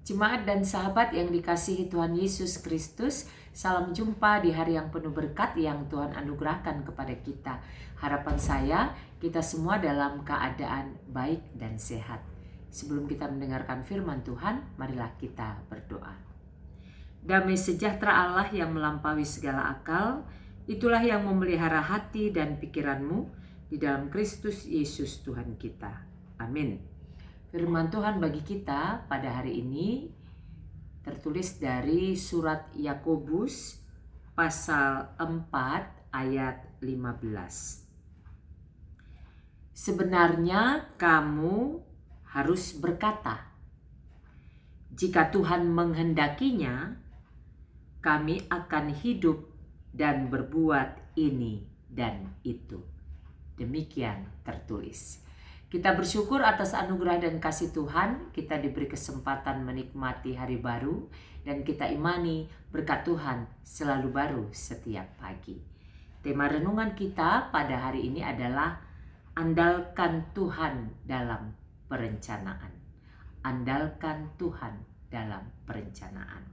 Jemaat dan sahabat yang dikasihi Tuhan Yesus Kristus, salam jumpa di hari yang penuh berkat yang Tuhan anugerahkan kepada kita. Harapan saya, kita semua dalam keadaan baik dan sehat. Sebelum kita mendengarkan firman Tuhan, marilah kita berdoa. Damai sejahtera Allah yang melampaui segala akal, itulah yang memelihara hati dan pikiranmu di dalam Kristus Yesus Tuhan kita. Amin. Firman Tuhan bagi kita pada hari ini tertulis dari surat Yakobus pasal 4 ayat 15. Sebenarnya kamu harus berkata, jika Tuhan menghendakinya, kami akan hidup dan berbuat ini dan itu. Demikian tertulis. Kita bersyukur atas anugerah dan kasih Tuhan, kita diberi kesempatan menikmati hari baru, dan kita imani berkat Tuhan selalu baru setiap pagi. Tema renungan kita pada hari ini adalah andalkan Tuhan dalam perencanaan. Andalkan Tuhan dalam perencanaan.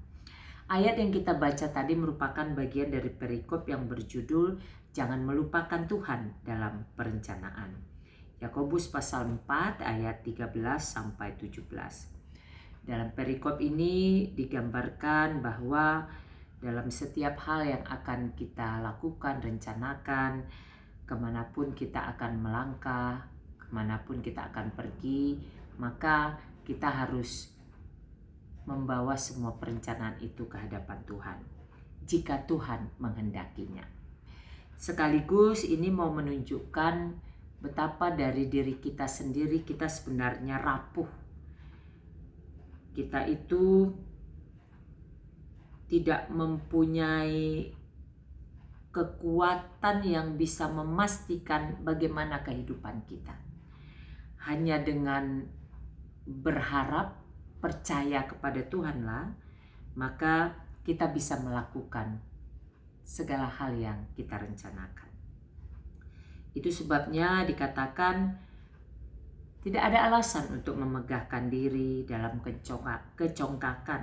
Ayat yang kita baca tadi merupakan bagian dari perikop yang berjudul Jangan Melupakan Tuhan dalam Perencanaan. Yakobus pasal 4 ayat 13 sampai 17. Dalam perikop ini digambarkan bahwa dalam setiap hal yang akan kita lakukan, rencanakan, kemanapun kita akan melangkah, kemanapun kita akan pergi, maka kita harus membawa semua perencanaan itu ke hadapan Tuhan, jika Tuhan menghendakinya. Sekaligus ini mau menunjukkan betapa dari diri kita sendiri kita sebenarnya rapuh. Kita itu tidak mempunyai kekuatan yang bisa memastikan bagaimana kehidupan kita. Hanya dengan berharap, percaya kepada Tuhanlah, maka kita bisa melakukan segala hal yang kita rencanakan. Itu sebabnya dikatakan tidak ada alasan untuk memegahkan diri dalam kecongkakan,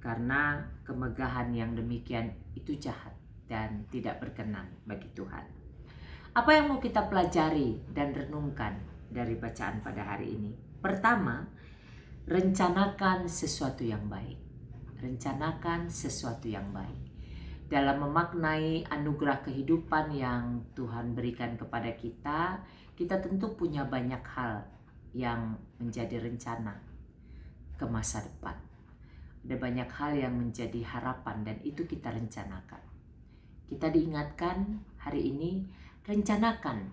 karena kemegahan yang demikian itu jahat dan tidak berkenan bagi Tuhan. Apa yang mau kita pelajari dan renungkan dari bacaan pada hari ini? Pertama, rencanakan sesuatu yang baik. Rencanakan sesuatu yang baik. Dalam memaknai anugerah kehidupan yang Tuhan berikan kepada kita, kita tentu punya banyak hal yang menjadi rencana ke masa depan. Ada banyak hal yang menjadi harapan dan itu kita rencanakan. Kita diingatkan hari ini, rencanakan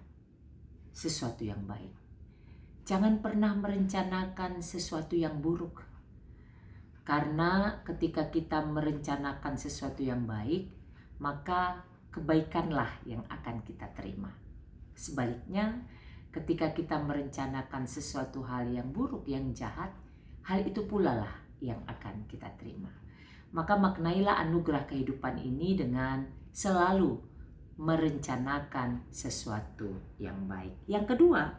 sesuatu yang baik. Jangan pernah merencanakan sesuatu yang buruk. Karena ketika kita merencanakan sesuatu yang baik, maka kebaikanlah yang akan kita terima. Sebaliknya, ketika kita merencanakan sesuatu hal yang buruk, yang jahat, hal itu pula lah yang akan kita terima. Maka maknailah anugerah kehidupan ini dengan selalu merencanakan sesuatu yang baik. Yang kedua,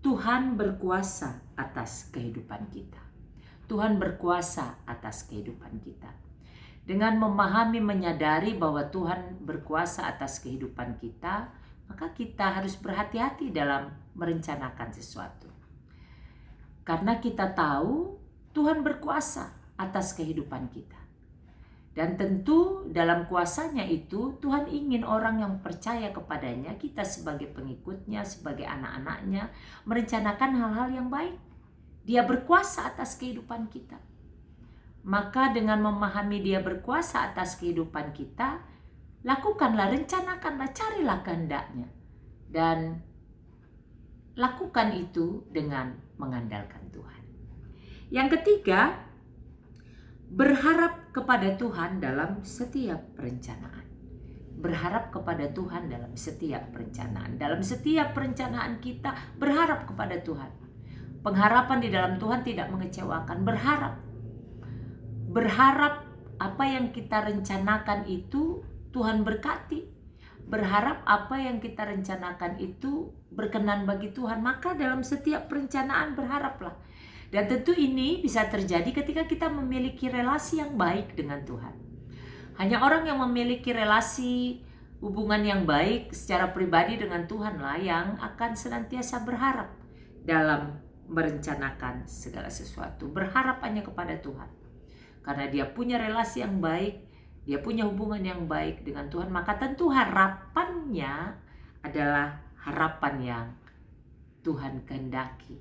Tuhan berkuasa atas kehidupan kita. Tuhan berkuasa atas kehidupan kita. Dengan memahami, menyadari bahwa Tuhan berkuasa atas kehidupan kita, maka kita harus berhati-hati dalam merencanakan sesuatu. Karena kita tahu Tuhan berkuasa atas kehidupan kita. Dan tentu dalam kuasanya itu Tuhan ingin orang yang percaya kepadanya, kita sebagai pengikutnya, sebagai anak-anaknya, merencanakan hal-hal yang baik. Dia berkuasa atas kehidupan kita. Maka dengan memahami dia berkuasa atas kehidupan kita, lakukanlah, rencanakanlah, carilah kehendaknya. Dan lakukan itu dengan mengandalkan Tuhan. Yang ketiga, berharap kepada Tuhan dalam setiap perencanaan. Berharap kepada Tuhan dalam setiap perencanaan. Dalam setiap perencanaan kita berharap kepada Tuhan. Pengharapan di dalam Tuhan tidak mengecewakan. Berharap apa yang kita rencanakan itu Tuhan berkati. Berharap apa yang kita rencanakan itu berkenan bagi Tuhan. Maka dalam setiap perencanaan berharaplah. Dan tentu ini bisa terjadi ketika kita memiliki relasi yang baik dengan Tuhan. Hanya orang yang memiliki relasi hubungan yang baik secara pribadi dengan Tuhanlah yang akan senantiasa berharap dalam merencanakan segala sesuatu. Berharap hanya kepada Tuhan. Karena dia punya relasi yang baik, dia punya hubungan yang baik dengan Tuhan, maka tentu harapannya adalah harapan yang Tuhan kehendaki.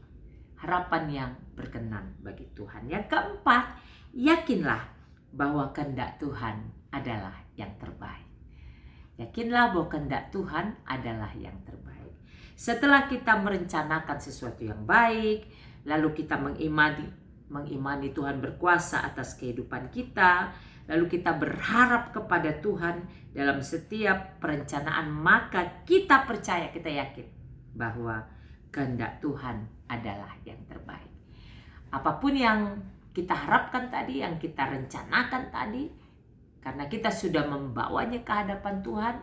Harapan yang berkenan bagi Tuhan. Yang keempat, yakinlah bahwa kehendak Tuhan adalah yang terbaik. Yakinlah bahwa kehendak Tuhan adalah yang terbaik. Setelah kita merencanakan sesuatu yang baik, lalu kita mengimani Tuhan berkuasa atas kehidupan kita, lalu kita berharap kepada Tuhan dalam setiap perencanaan, maka kita percaya, kita yakin bahwa kehendak Tuhan adalah yang terbaik. Apapun yang kita harapkan tadi, yang kita rencanakan tadi, karena kita sudah membawanya ke hadapan Tuhan,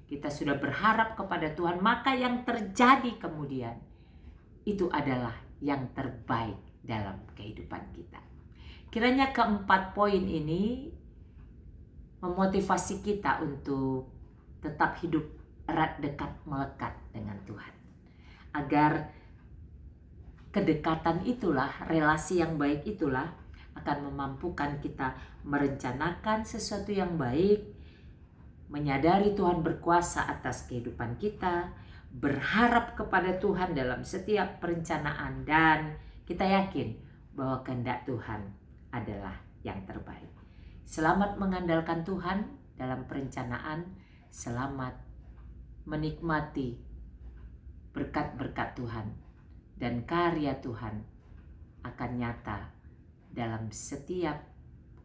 kita sudah berharap kepada Tuhan, maka yang terjadi kemudian itu adalah yang terbaik dalam kehidupan kita. Kiranya keempat poin ini memotivasi kita untuk tetap hidup erat, dekat, melekat dengan Tuhan. Agar kedekatan itulah, relasi yang baik itulah akan memampukan kita merencanakan sesuatu yang baik, menyadari Tuhan berkuasa atas kehidupan kita, berharap kepada Tuhan dalam setiap perencanaan, dan kita yakin bahwa kehendak Tuhan adalah yang terbaik. Selamat mengandalkan Tuhan dalam perencanaan, selamat menikmati berkat-berkat Tuhan, dan karya Tuhan akan nyata dalam setiap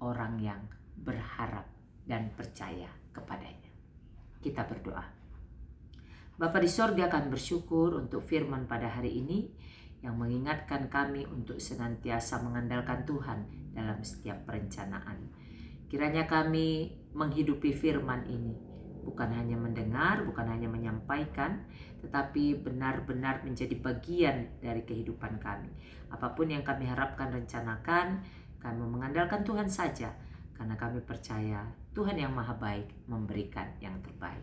orang yang berharap dan percaya kepadanya. Kita berdoa. Bapa di sorga, akan bersyukur untuk firman pada hari ini yang mengingatkan kami untuk senantiasa mengandalkan Tuhan dalam setiap perencanaan. Kiranya kami menghidupi firman ini, bukan hanya mendengar, bukan hanya menyampaikan, tetapi benar-benar menjadi bagian dari kehidupan kami. Apapun yang kami harapkan, rencanakan, kami mengandalkan Tuhan saja, karena kami percaya Tuhan yang maha baik memberikan yang terbaik.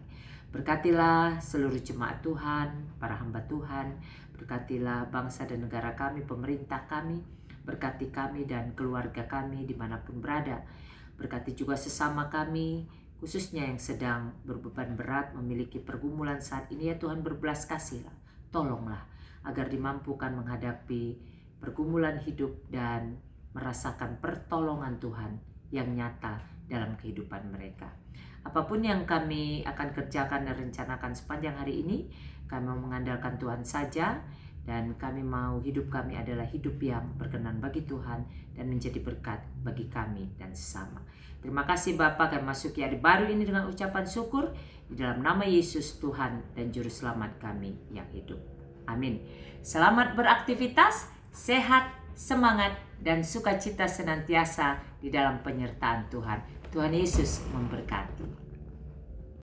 Berkatilah seluruh jemaat Tuhan, para hamba Tuhan, berkatilah bangsa dan negara kami, pemerintah kami, berkati kami dan keluarga kami dimanapun berada. Berkati juga sesama kami, khususnya yang sedang berbeban berat, memiliki pergumulan saat ini. Ya Tuhan, berbelas kasihlah, tolonglah agar dimampukan menghadapi pergumulan hidup dan merasakan pertolongan Tuhan yang nyata dalam kehidupan mereka. Apapun yang kami akan kerjakan dan rencanakan sepanjang hari ini, kami mau mengandalkan Tuhan saja, dan kami mau hidup kami adalah hidup yang berkenan bagi Tuhan dan menjadi berkat bagi kami dan sesama. Terima kasih Bapa, kami masuki hari baru ini dengan ucapan syukur di dalam nama Yesus Tuhan dan Juru Selamat kami yang hidup. Amin. Selamat beraktivitas, sehat, semangat, dan sukacita senantiasa di dalam penyertaan Tuhan. Tuhan Yesus memberkati.